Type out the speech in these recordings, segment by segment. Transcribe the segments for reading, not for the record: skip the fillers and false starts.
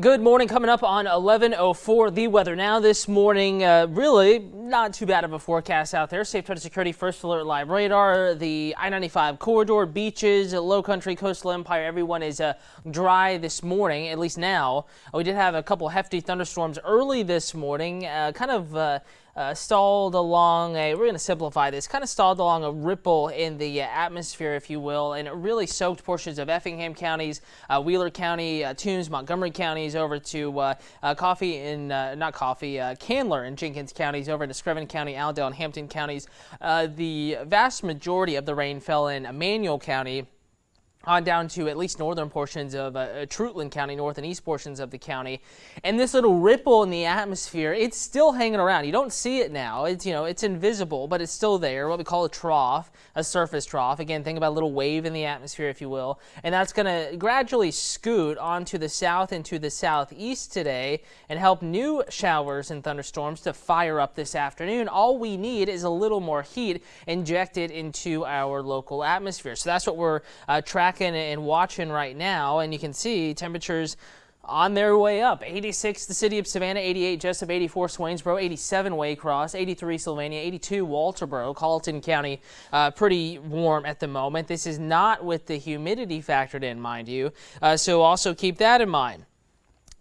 Good morning. Coming up on 11:04, the weather now this morning. Really not too bad of a forecast out there. Safe Touch Security First Alert Live Radar, the I-95 corridor, beaches, low country, coastal empire. Everyone is dry this morning, at least now. We did have a couple hefty thunderstorms early this morning, stalled along we're going to simplify this, kind of stalled along a ripple in the atmosphere, if you will, and it really soaked portions of Effingham counties, Wheeler County, Toombs, Montgomery counties over to Candler and Jenkins counties over to Screven County, Allendale and Hampton counties. The vast majority of the rain fell in Emmanuel County, on down to at least northern portions of Trutland County, north and east portions of the county. And this little ripple in the atmosphere, it's still hanging around. You don't see it now. It's, it's invisible, but it's still there, what we call a trough, a surface trough. Again, think about a little wave in the atmosphere, if you will. And that's going to gradually scoot onto the south and to the southeast today and help new showers and thunderstorms to fire up this afternoon. All we need is a little more heat injected into our local atmosphere. So that's what we're tracking and watching right now, and you can see temperatures on their way up. 86 the city of Savannah, 88 Jessup, 84 Swainsboro, 87 Waycross, 83 Sylvania, 82 Walterboro, Colleton County, pretty warm at the moment. This is not with the humidity factored in, mind you, so also keep that in mind.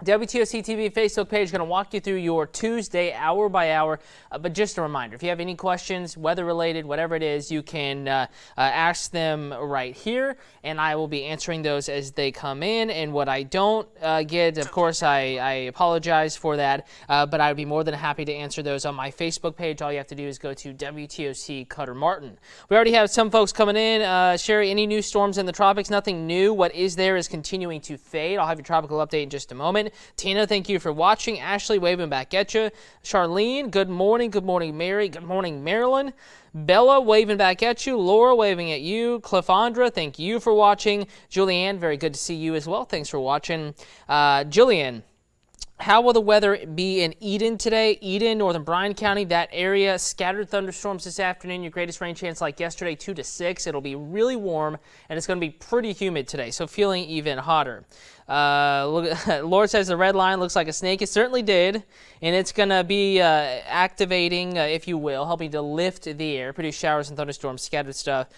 WTOC TV Facebook page going to walk you through your Tuesday hour by hour, but just a reminder, if you have any questions, weather related, whatever it is, you can ask them right here, and I will be answering those as they come in. And what I don't get, of course, I apologize for that, but I would be more than happy to answer those on my Facebook page. All you have to do is go to WTOC Cutter Martin. We already have some folks coming in. Sherry, any new storms in the tropics? Nothing new. What is there is continuing to fade. I'll have your tropical update in just a moment. Tina, thank you for watching. Ashley, waving back at you. Charlene, good morning. Good morning, Mary. Good morning, Marilyn. Bella, waving back at you. Laura, waving at you. Cliffandra, thank you for watching. Julianne, very good to see you as well. Thanks for watching. Jillian, how will the weather be in Eden today? Eden, northern Bryan County, that area. Scattered thunderstorms this afternoon. Your greatest rain chance like yesterday, 2 to 6. It'll be really warm, and it's going to be pretty humid today, so feeling even hotter. Laura says the red line looks like a snake. It certainly did, and it's going to be activating, if you will, helping to lift the air, produce showers and thunderstorms, scattered stuff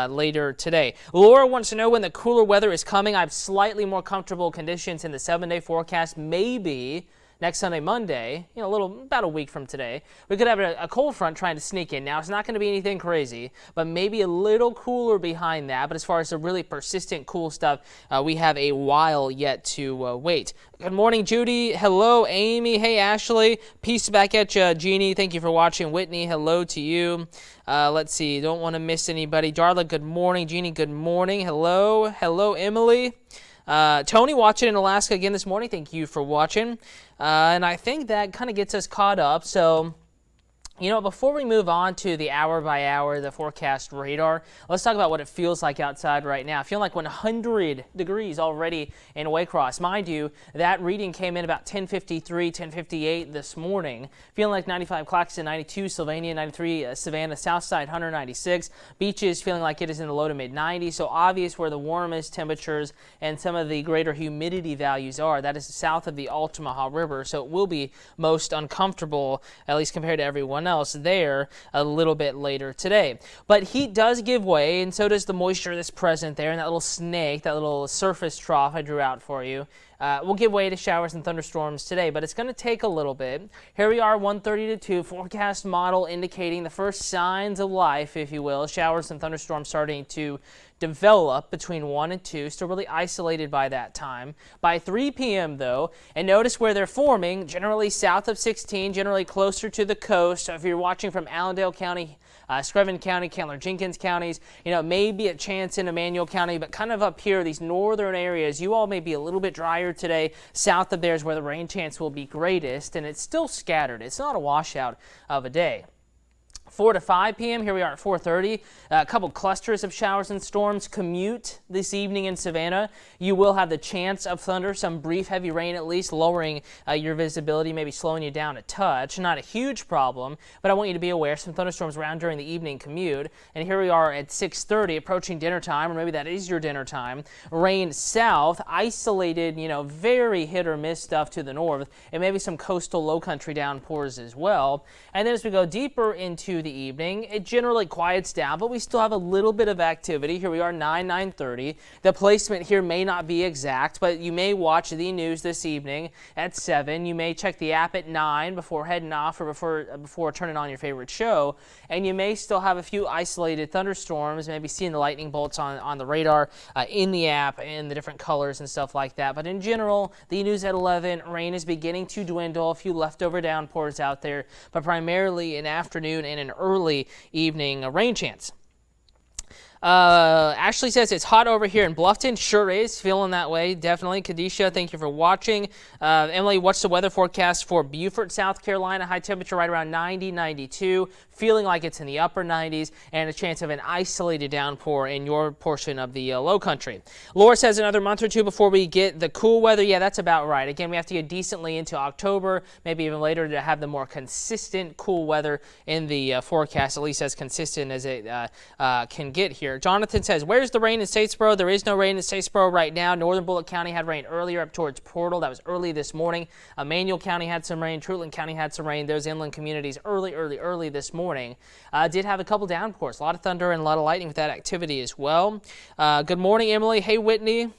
later today. Laura wants to know when the cooler weather is coming. I have slightly more comfortable conditions in the 7-day forecast, maybe next Sunday, Monday, about a week from today. We could have a cold front trying to sneak in. Now, it's not going to be anything crazy, but maybe a little cooler behind that. But as far as the really persistent cool stuff, we have a while yet to wait. Good morning, Judy. Hello, Amy. Hey, Ashley. Peace back at you, Jeannie. Thank you for watching. Whitney, hello to you. Let's see. Don't want to miss anybody. Darla, good morning. Jeannie, good morning. Hello. Hello, Emily. Tony watching in Alaska again this morning. Thank you for watching. And I think that kind of gets us caught up. So, before we move on to the hour by hour, the forecast radar, let's talk about what it feels like outside right now. Feeling like 100 degrees already in Waycross. Mind you, that reading came in about 10:53, 10:58 this morning. Feeling like 95 Claxton, 92 Sylvania, 93 Savannah, Southside, 196. Beaches feeling like it is in the low to mid 90s. So obvious where the warmest temperatures and some of the greater humidity values are. That is south of the Altamaha River. So it will be most uncomfortable, at least compared to everyone else there, a little bit later today. But heat does give way, and so does the moisture that's present there, and that little snake, that little surface trough I drew out for you, will give way to showers and thunderstorms today, but it's going to take a little bit. Here we are, 1:30 to 2, forecast model indicating the first signs of life, if you will, showers and thunderstorms starting to develop between 1 and 2, still really isolated by that time. By 3 p.m. though, and notice where they're forming, generally south of 16, generally closer to the coast. So if you're watching from Allendale County, Screven County, Candler, Jenkins counties, maybe a chance in Emmanuel County, but kind of up here, these northern areas, you all may be a little bit drier today. South of there is where the rain chance will be greatest, and it's still scattered. It's not a washout of a day. 4 to 5 p.m. Here we are at 4:30. A couple clusters of showers and storms commute this evening in Savannah. You will have the chance of thunder, some brief heavy rain at least, lowering your visibility, maybe slowing you down a touch. Not a huge problem, but I want you to be aware some thunderstorms around during the evening commute. And here we are at 6:30, approaching dinner time, or maybe that is your dinner time. Rain south, isolated, very hit or miss stuff to the north, and maybe some coastal low country downpours as well. And then as we go deeper into the evening, it generally quiets down, but we still have a little bit of activity. Here we are 9:30. The placement here may not be exact, but you may watch the news this evening at 7. You may check the app at 9 before heading off or before turning on your favorite show, and you may still have a few isolated thunderstorms, maybe seeing the lightning bolts on the radar in the app and the different colors and stuff like that. But in general, the news at 11, rain is beginning to dwindle, a few leftover downpours out there, but primarily an afternoon and an early evening rain chance. Ashley says it's hot over here in Bluffton. Sure is. Feeling that way. Definitely. Kadisha, thank you for watching. Emily, what's the weather forecast for Beaufort, South Carolina? High temperature right around 90, 92. Feeling like it's in the upper 90s, and a chance of an isolated downpour in your portion of the low country. Laura says another month or two before we get the cool weather. Yeah, that's about right. Again, we have to get decently into October, maybe even later, to have the more consistent cool weather in the forecast, at least as consistent as it can get here. Jonathan says, where's the rain in Statesboro? There is no rain in Statesboro right now. Northern Bullock County had rain earlier up towards Portal. That was early this morning. Emmanuel County had some rain. Treutlen County had some rain. Those inland communities early this morning. Did have a couple downpours. A lot of thunder and a lot of lightning with that activity as well. Good morning, Emily. Hey, Whitney.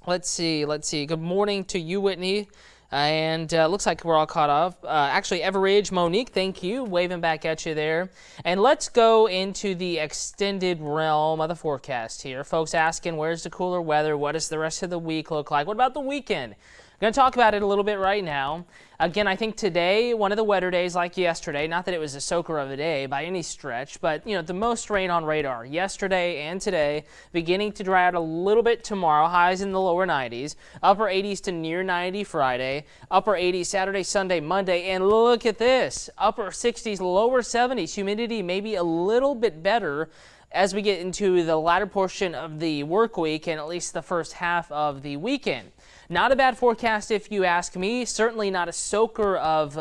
Let's see. Good morning to you, Whitney. And looks like we're all caught up. Actually, Everidge, Monique, thank you. Waving back at you there. And let's go into the extended realm of the forecast here. Folks asking, where's the cooler weather? What does the rest of the week look like? What about the weekend? I'm going to talk about it a little bit right now. Again, I think today, one of the wetter days like yesterday, not that it was a soaker of a day by any stretch, but, the most rain on radar yesterday and today, beginning to dry out a little bit tomorrow, highs in the lower 90s, upper 80s to near 90 Friday, upper 80s Saturday, Sunday, Monday, and look at this, upper 60s, lower 70s, humidity maybe a little bit better as we get into the latter portion of the work week and at least the first half of the weekend. Not a bad forecast if you ask me. Certainly not a soaker of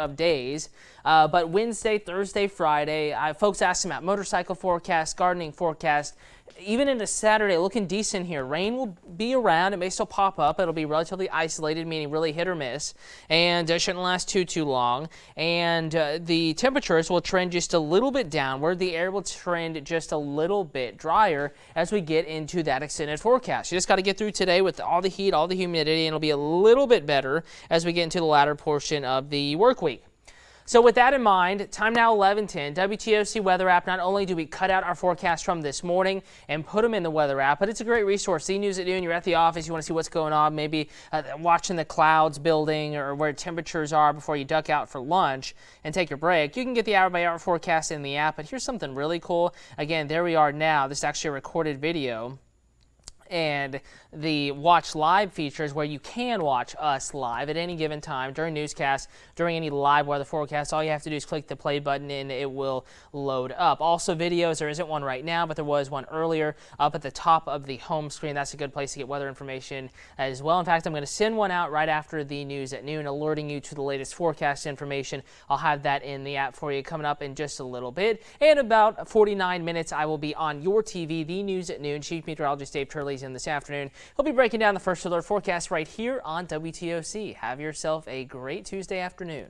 days. But Wednesday, Thursday, Friday, folks asking about motorcycle forecast, gardening forecast. Even into Saturday, looking decent here. Rain will be around. It may still pop up. It'll be relatively isolated, meaning really hit or miss, and shouldn't last too long. And the temperatures will trend just a little bit downward. The air will trend just a little bit drier as we get into that extended forecast. You just got to get through today with all the heat, all the humidity, and it'll be a little bit better as we get into the latter portion of the work week. So with that in mind, time now 11:10, WTOC weather app. Not only do we cut out our forecast from this morning and put them in the weather app, but it's a great resource. See news at noon, you're at the office, you want to see what's going on, maybe watching the clouds building or where temperatures are before you duck out for lunch and take your break. You can get the hour-by-hour forecast in the app, but here's something really cool. Again, there we are now. This is actually a recorded video. And the Watch Live features where you can watch us live at any given time during newscasts, during any live weather forecasts. All you have to do is click the play button and it will load up. Also videos, there isn't one right now, but there was one earlier up at the top of the home screen. That's a good place to get weather information as well. In fact, I'm going to send one out right after the news at noon, alerting you to the latest forecast information. I'll have that in the app for you coming up in just a little bit. In about 49 minutes, I will be on your TV, the news at noon. Chief Meteorologist Dave Turley's in this afternoon. He'll be breaking down the first alert forecast right here on WTOC. Have yourself a great Tuesday afternoon.